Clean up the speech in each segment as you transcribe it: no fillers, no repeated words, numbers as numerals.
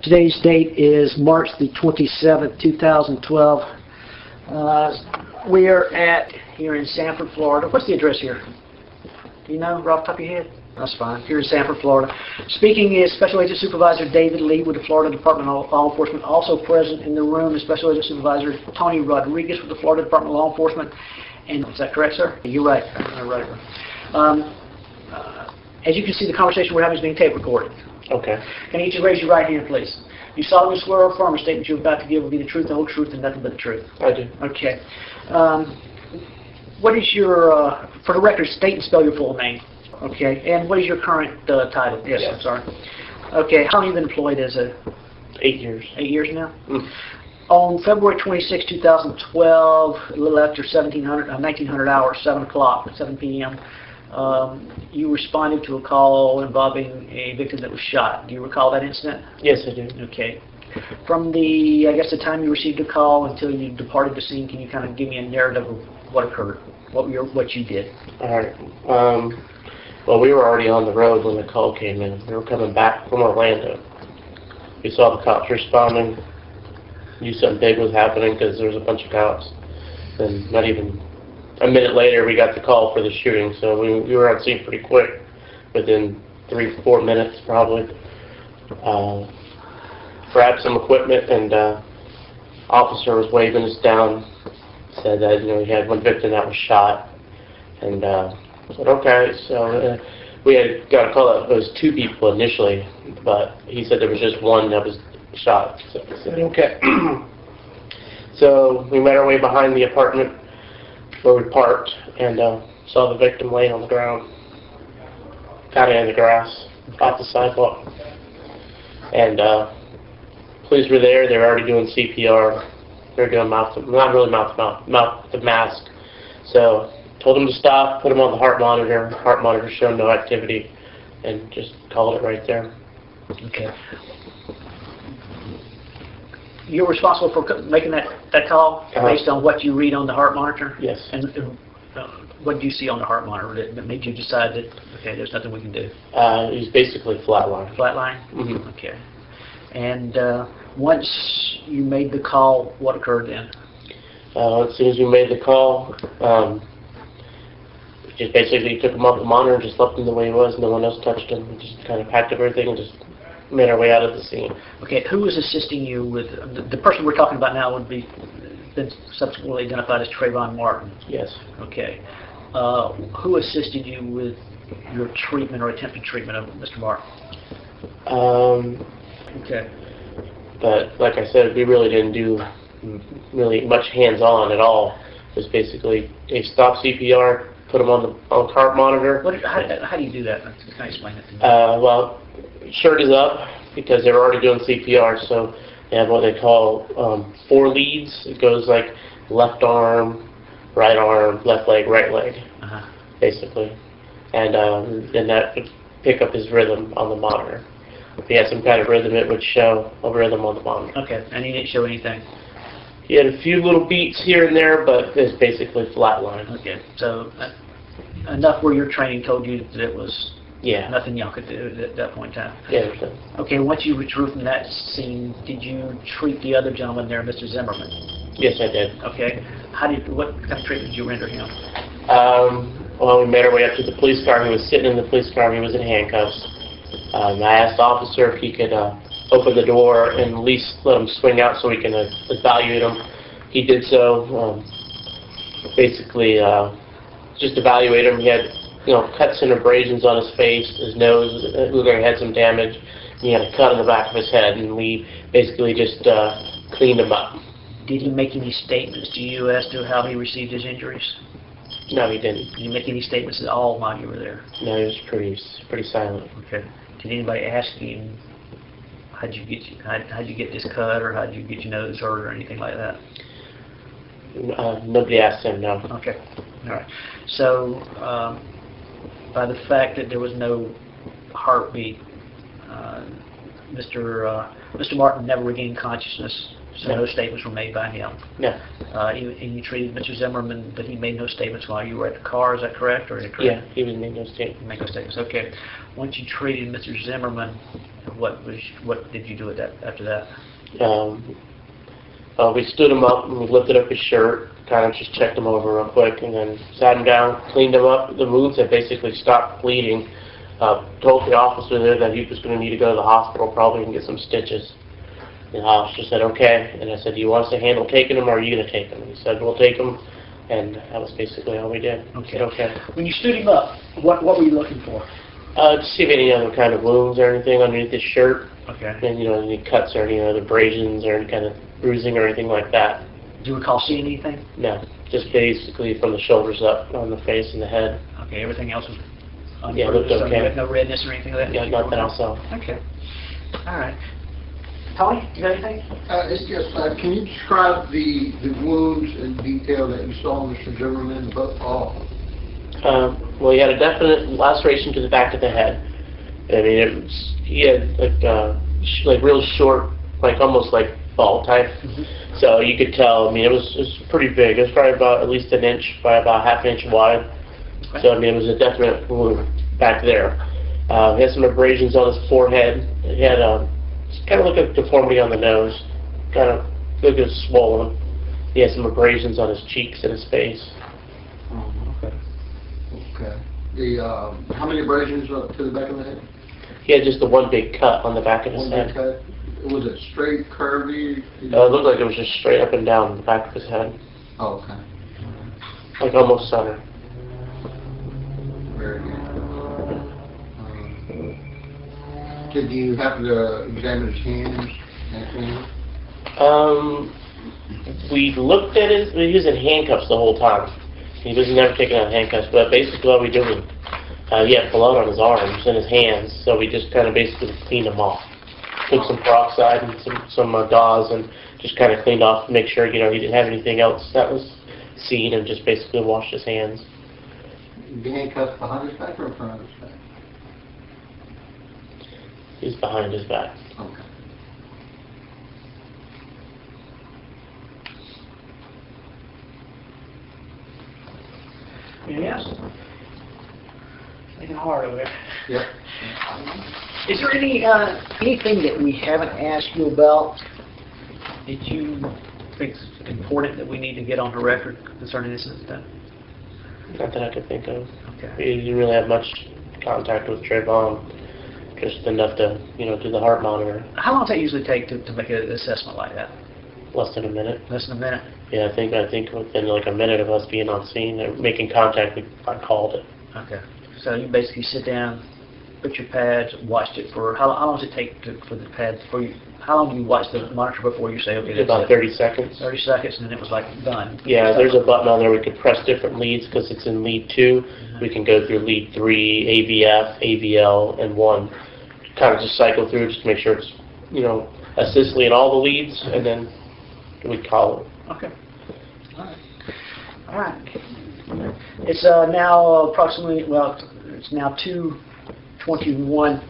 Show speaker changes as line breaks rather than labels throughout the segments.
Today's date is March the 27th, 2012. We are here in Sanford, Florida. What's the address here? Do you know, right off the top of your head? That's fine. Here in Sanford, Florida. Speaking is Special Agent Supervisor David Lee with the Florida Department of Law Enforcement. Also present in the room is Special Agent Supervisor Tony Rodriguez with the Florida Department of Law Enforcement. And is that correct, sir? You're right. As you can see, the conversation we're having is being tape recorded.
Okay.
Can you just raise your right hand, please? You solemnly swear or affirm a statement you're about to give will be the truth, the whole truth, and nothing but the truth?
I do.
Okay. What is your, for the record, state and spell your full name. Okay. And what is your current title? Yes, I'm sorry. Okay. How long have you been employed as a...
8 years.
8 years now?
Mm.
On February 26, 2012, a little after 1900 hours, 7 o'clock, 7 p.m., you responded to a call involving a victim that was shot. Do you recall that incident?
Yes, I do.
Okay. From the, I guess, the time you received a call until you departed the scene, can you kind of give me a narrative of what occurred, what you did?
All right. Well, we were already on the road when the call came in. We were coming back from Orlando. We saw the cops responding. Knew something big was happening because there was a bunch of cops. And not even a minute later, we got the call for the shooting. So we were on scene pretty quick, within 3-4 minutes probably. Grabbed some equipment, and officer was waving us down. Said that he had one victim that was shot, and I said okay. So we had got a call that it was 2 people initially, but he said there was just one that was shot. So I said okay. So we made our way behind the apartment where we parked, and saw the victim laying on the ground, kind of in the grass, off the sidewalk. And police were there. They were already doing CPR. They were doing not really mouth to mouth, the mask. So told him to stop, put him on the heart monitor. Heart monitor showed no activity, and just called it right there.
Okay. You're responsible for making that call based on what you read on the heart monitor?
Yes.
And what did you see on the heart monitor that made you decide that, okay, there's nothing we can do?
He was basically flatline.
Flatline?
Mm-hmm.
Okay. And once you made the call, what occurred then?
As soon as we made the call, just basically took him off the monitor and just left him the way he was. No one else touched him. We just kind of packed up everything and just made our way out of the scene. Okay,
who was assisting you with, the person we're talking about now would be been subsequently identified as Trayvon Martin?
Yes.
Okay. Who assisted you with your treatment or attempted treatment of Mr. Martin? Okay.
But like I said, we really didn't do really much hands-on at all. It was basically they stopped CPR, put him on the heart monitor.
How do you do that? Can you explain it to me?
Well, shirt is up because they were already doing CPR, so they have what they call 4 leads. It goes like left arm, left leg, right leg, basically. And then that would pick up his rhythm on the monitor. If he had some kind of rhythm, it would show a rhythm on the monitor.
Okay, and he didn't show anything?
He had a few little beats here and there, but it's basically flatline.
Okay, so enough where your training told you that it was nothing y'all could do at that point in time?
Yeah.
Okay, once you withdrew from that scene, did you treat the other gentleman there, Mr. Zimmerman?
Yes, I did.
Okay, what kind of treatment did you render him?
Well, we made our way up to the police car. He was sitting in the police car. He was in handcuffs. I asked the officer if he could open the door and at least let him swing out so we can evaluate him. He did so. Basically, just evaluate him. He had, cuts and abrasions on his face, his nose looked like he had some damage. He had a cut in the back of his head, and we basically just cleaned him up.
Did he make any statements to you as to how he received his injuries?
No, he didn't.
Did he make any statements at all while you were there?
No, he was pretty silent.
Okay. Did anybody ask him how'd you get this cut, or how'd you get your nose hurt, or anything like that?
Nobody asked him, no.
Okay. All right. So, by the fact that there was no heartbeat, Mr. Martin never regained consciousness, so no statements were made by him.
No.
And you treated Mr. Zimmerman, but he made no statements while you were at the car. Is that correct, or incorrect?
Yeah, he was made no statement.
Make no statements. Okay. Once you treated Mr. Zimmerman, what did you do with that after that?
We stood him up and we lifted up his shirt, kind of just checked him over real quick, and then sat him down, cleaned him up. The wounds had basically stopped bleeding. Told the officer there that he was going to need to go to the hospital probably and get some stitches. And the officer said, okay. And I said, do you want us to handle taking him, or are you going to take him? And he said, we'll take him. And that was basically all we did.
Okay.
Said, okay.
When you stood him up, what were you looking for?
To see if any other kind of wounds or anything underneath his shirt.
Okay.
And, any cuts or any other abrasions or any kind of bruising or anything like that.
Do you recall seeing anything?
No. Just basically from the shoulders up on the face and the head.
Okay, everything else was
Yeah, it looked okay.
No redness or anything like that?
Yeah, nothing else.
Okay. All right. Tony, you got anything?
It's just, can you describe the wounds in detail that you saw Mr. Zimmerman,
Well, he had a definite laceration to the back of the head. I mean, he had like real short, like almost like ball type.
Mm-hmm.
So you could tell. I mean, it was pretty big. It was probably about at least an inch by about half an inch wide.
Okay.
So I mean, it was a definite wound back there. He had some abrasions on his forehead. He had kind of like a deformity on the nose, kind of looked as swollen. He had some abrasions on his cheeks and his face.
Okay.
Okay. How many abrasions to the back of the head?
He had just the one big cut on the back of his
One
head.
big cut? Was it straight, curvy?
It looked like it was just straight up and down the back of his head,
Oh, okay.
like almost center.
Very good. Did you happen to examine his hands? Anything?
We looked at he was in handcuffs the whole time. He was never taken out of handcuffs, but basically what we did was, he had blood on his arms and his hands, so we just kind of basically cleaned them off. Took some peroxide and some gauze and just kind of cleaned off to make sure, he didn't have anything else that was seen, and just basically washed his hands.
The handcuffs behind his back or in front of his back?
He's behind his back.
Okay.
Yes. Making it hard over there.
Yep.
Is there anything that we haven't asked you about that you think is important that we need to get on the record concerning this incident?
Not that I could think of.
Okay.
We didn't really have much contact with Trayvon, just enough to, do the heart monitor.
How long does that usually take to make an assessment like that?
Less than a minute.
Less than a minute?
Yeah, I think within like a minute of us being on scene or making contact, I called it.
Okay. So you basically sit down, put your pads, watched it for, how long does it take for the pads, how long do you watch the monitor before you say, okay, that's
About
it?
30 seconds.
30 seconds, and then it was like done.
Yeah, there's a button on there we could press different leads because it's in lead 2. We can go through lead 3, AVF, AVL, and 1. Kind of just cycle through just to make sure it's, assistly in all the leads, and then we call it.
Okay. All right. It's now approximately, it's now 2:21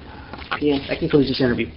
p.m. That concludes this interview.